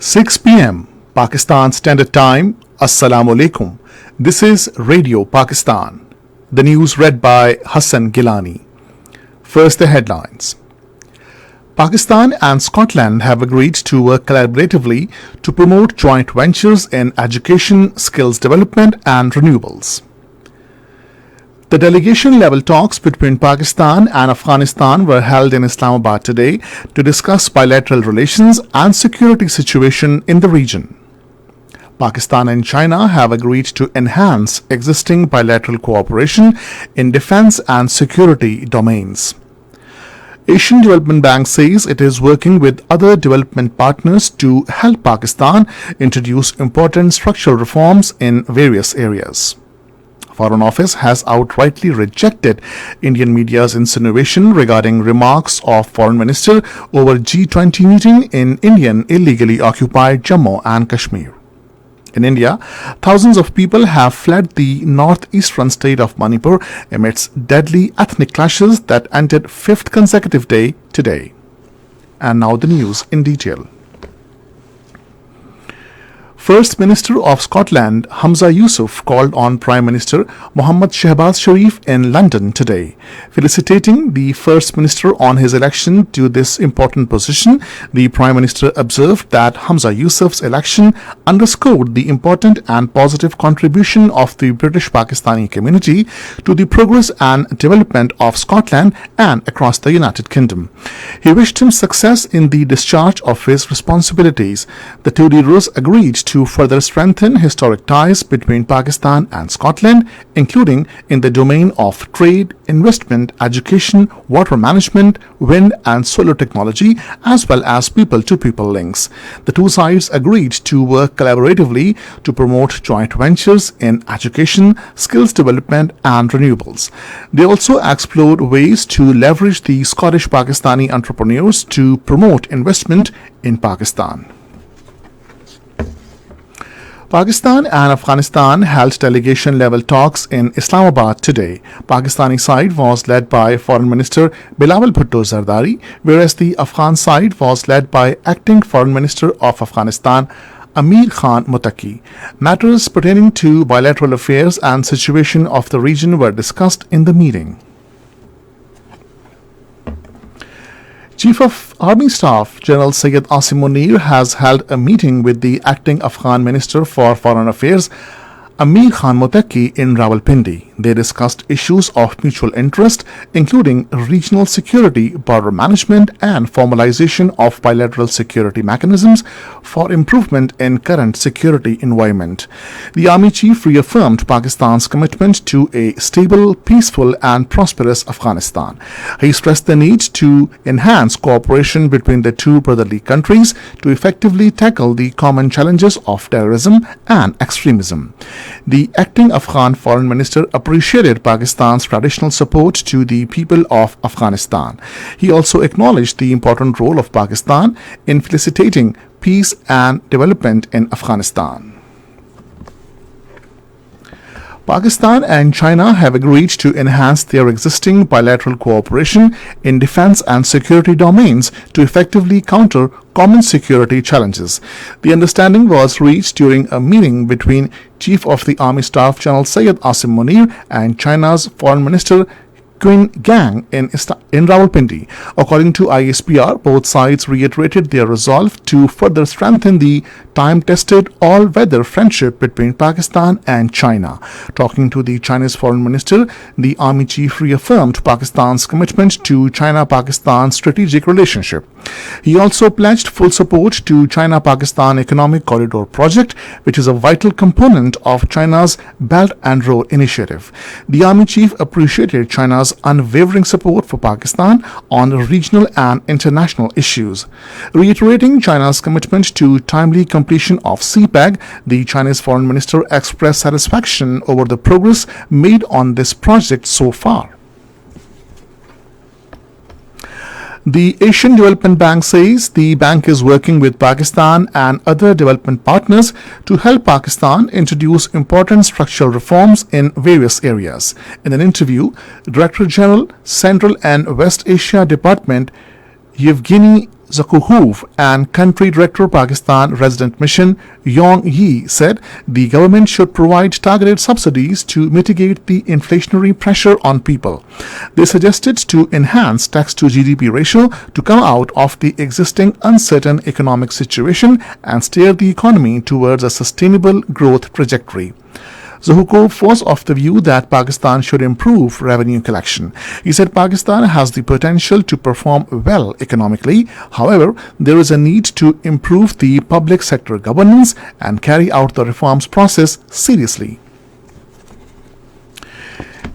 6 p.m. Pakistan Standard Time. Assalamu alaikum. This is Radio Pakistan. The news read by Hassan Gilani. First, the headlines. Pakistan and Scotland have agreed to work collaboratively to promote joint ventures in education, skills development, and renewables. The delegation-level talks between Pakistan and Afghanistan were held in Islamabad today to discuss bilateral relations and security situation in the region. Pakistan and China have agreed to enhance existing bilateral cooperation in defense and security domains. Asian Development Bank says it is working with other development partners to help Pakistan introduce important structural reforms in various areas. Foreign Office has outrightly rejected Indian media's insinuation regarding remarks of Foreign Minister over G20 meeting in Indian illegally occupied Jammu and Kashmir. In India, thousands of people have fled the northeastern state of Manipur amidst deadly ethnic clashes that ended fifth consecutive day today. And now the news in detail. First Minister of Scotland, Hamza Yusuf, called on Prime Minister Mohammad Shehbaz Sharif in London today. Felicitating the First Minister on his election to this important position, the Prime Minister observed that Hamza Yusuf's election underscored the important and positive contribution of the British Pakistani community to the progress and development of Scotland and across the United Kingdom. He wished him success in the discharge of his responsibilities. The two leaders agreed to further strengthen historic ties between Pakistan and Scotland, including in the domain of trade, investment, education, water management, wind and solar technology, as well as people-to-people links. The two sides agreed to work collaboratively to promote joint ventures in education, skills development and renewables. They also explored ways to leverage the Scottish-Pakistani entrepreneurs to promote investment in Pakistan. Pakistan and Afghanistan held delegation-level talks in Islamabad today. Pakistani side was led by Foreign Minister Bilawal Bhutto Zardari, whereas the Afghan side was led by Acting Foreign Minister of Afghanistan, Amir Khan Muttaqi. Matters pertaining to bilateral affairs and situation of the region were discussed in the meeting. Chief of Army Staff General Syed Asim Munir has held a meeting with the acting Afghan Minister for Foreign Affairs, Amir Khan Muttaqi, in Rawalpindi. They discussed issues of mutual interest, including regional security, border management, and formalization of bilateral security mechanisms for improvement in current security environment. The Army Chief reaffirmed Pakistan's commitment to a stable, peaceful, and prosperous Afghanistan. He stressed the need to enhance cooperation between the two brotherly countries to effectively tackle the common challenges of terrorism and extremism. The acting Afghan Foreign Minister appreciated Pakistan's traditional support to the people of Afghanistan. He also acknowledged the important role of Pakistan in facilitating peace and development in Afghanistan. Pakistan and China have agreed to enhance their existing bilateral cooperation in defense and security domains to effectively counter common security challenges. The understanding was reached during a meeting between Chief of the Army Staff General Syed Asim Munir and China's Foreign Minister Qin Gang in Rawalpindi. According to ISPR, both sides reiterated their resolve to further strengthen the time-tested all-weather friendship between Pakistan and China. Talking to the Chinese Foreign Minister, the Army Chief reaffirmed Pakistan's commitment to China-Pakistan strategic relationship. He also pledged full support to China-Pakistan Economic Corridor project, which is a vital component of China's Belt and Road Initiative. The Army Chief appreciated China's unwavering support for Pakistan on regional and international issues. Reiterating China's commitment to timely completion of CPEG, the Chinese Foreign Minister expressed satisfaction over the progress made on this project so far. The Asian Development Bank says the bank is working with Pakistan and other development partners to help Pakistan introduce important structural reforms in various areas. In an interview, Director General, Central and West Asia Department, Yevgeny Zakhuhuf and Country Director Pakistan Resident Mission Yong Yi said the government should provide targeted subsidies to mitigate the inflationary pressure on people. They suggested to enhance tax to GDP ratio to come out of the existing uncertain economic situation and steer the economy towards a sustainable growth trajectory. Zakhuhuf was of the view that Pakistan should improve revenue collection. He said Pakistan has the potential to perform well economically. However, there is a need to improve the public sector governance and carry out the reforms process seriously.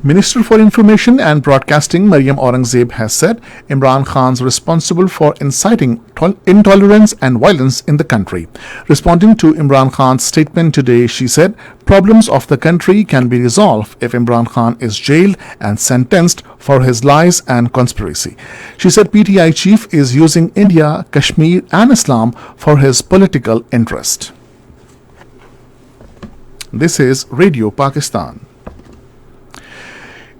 Minister for Information and Broadcasting Maryam Aurangzeb has said Imran Khan is responsible for inciting intolerance and violence in the country. Responding to Imran Khan's statement today, she said problems of the country can be resolved if Imran Khan is jailed and sentenced for his lies and conspiracy. She said PTI chief is using India, Kashmir and Islam for his political interest. This is Radio Pakistan.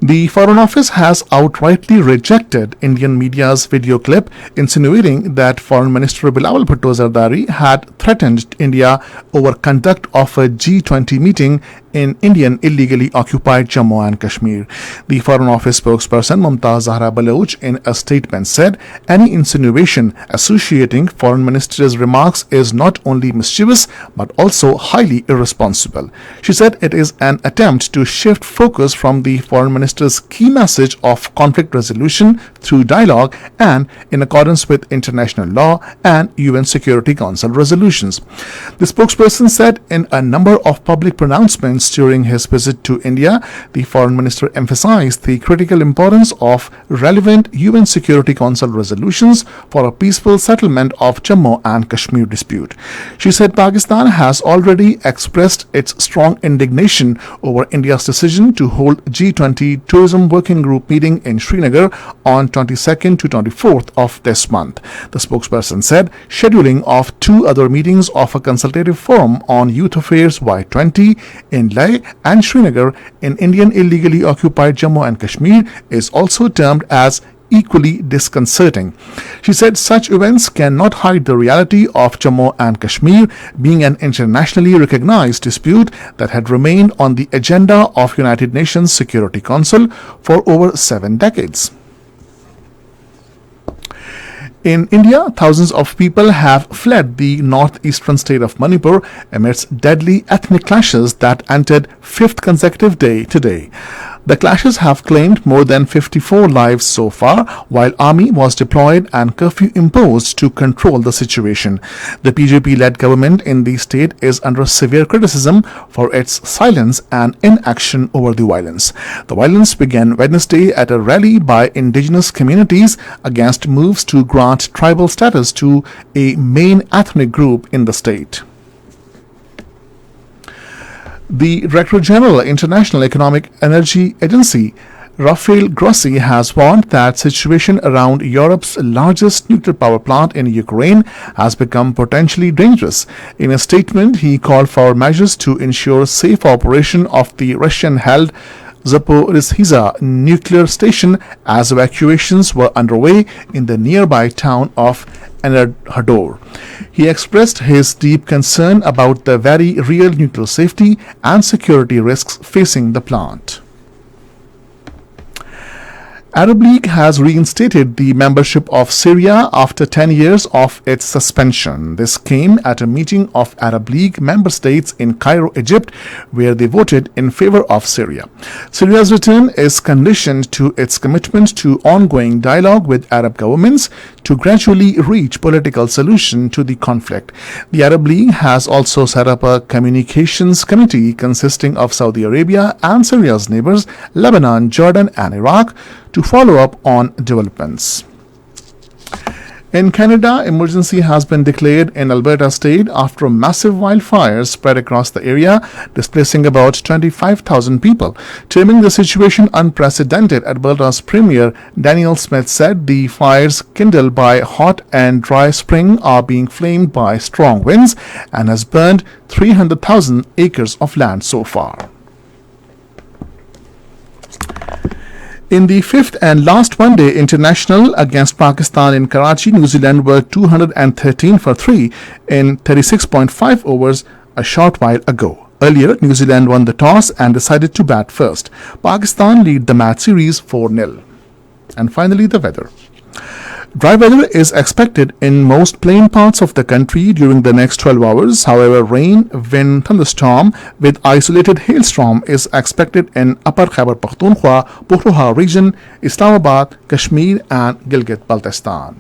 The Foreign Office has outrightly rejected Indian media's video clip insinuating that Foreign Minister Bilawal Bhutto Zardari had threatened India over conduct of a G20 meeting in Indian illegally occupied Jammu and Kashmir. The Foreign Office spokesperson Mumtaz Zahra Baloch in a statement said any insinuation associating Foreign Minister's remarks is not only mischievous but also highly irresponsible. She said it is an attempt to shift focus from the Foreign Minister's key message of conflict resolution through dialogue and in accordance with international law and UN Security Council resolutions. The spokesperson said in a number of public pronouncements during his visit to India, the Foreign Minister emphasized the critical importance of relevant UN Security Council resolutions for a peaceful settlement of Jammu and Kashmir dispute. She said Pakistan has already expressed its strong indignation over India's decision to hold G20 Tourism Working Group meeting in Srinagar on 22nd to 24th of this month. The spokesperson said scheduling of two other meetings of a consultative forum on youth affairs Y20 in Leh and Srinagar in Indian illegally occupied Jammu and Kashmir is also termed as equally disconcerting. She said such events cannot hide the reality of Jammu and Kashmir being an internationally recognized dispute that had remained on the agenda of United Nations Security Council for over 7 decades. In India, thousands of people have fled the northeastern state of Manipur amidst deadly ethnic clashes that entered 5th consecutive day today. The clashes have claimed more than 54 lives so far, while army was deployed and curfew imposed to control the situation. The BJP-led government in the state is under severe criticism for its silence and inaction over the violence. The violence began Wednesday at a rally by indigenous communities against moves to grant tribal status to a main ethnic group in the state. The Director General, International Atomic Energy Agency, Rafael Grossi, has warned that situation around Europe's largest nuclear power plant in Ukraine has become potentially dangerous. In a statement, he called for measures to ensure safe operation of the Russian-held Zaporizhzhia nuclear station as evacuations were underway in the nearby town of Enerhodor. He expressed his deep concern about the very real nuclear safety and security risks facing the plant. Arab League has reinstated the membership of Syria after 10 years of its suspension. This came at a meeting of Arab League member states in Cairo, Egypt, where they voted in favor of Syria. Syria's return is conditioned to its commitment to ongoing dialogue with Arab governments to gradually reach political solution to the conflict. The Arab League has also set up a communications committee consisting of Saudi Arabia and Syria's neighbors, Lebanon, Jordan, and Iraq, to follow up on developments. In Canada, emergency has been declared in Alberta state after massive wildfires spread across the area, displacing about 25,000 people. Terming the situation unprecedented, Alberta's Premier Daniel Smith said the fires kindled by hot and dry spring are being flamed by strong winds and has burned 300,000 acres of land so far. In the fifth and last one-day international against Pakistan in Karachi, New Zealand were 213 for 3 in 36.5 overs a short while ago. Earlier, New Zealand won the toss and decided to bat first. Pakistan lead the match series 4-0. And finally, the weather. Dry weather is expected in most plain parts of the country during the next 12 hours. However, rain, wind, thunderstorm with isolated hailstorm is expected in Upper Khyber Pakhtunkhwa, Pukhtuha region, Islamabad, Kashmir and Gilgit-Baltistan.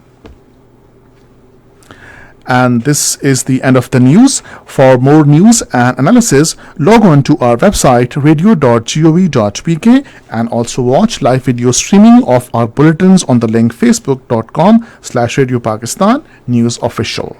And this is the end of the news. For more news and analysis, log on to our website radio.gov.pk and also watch live video streaming of our bulletins on the link facebook.com/Radio Pakistan News Official.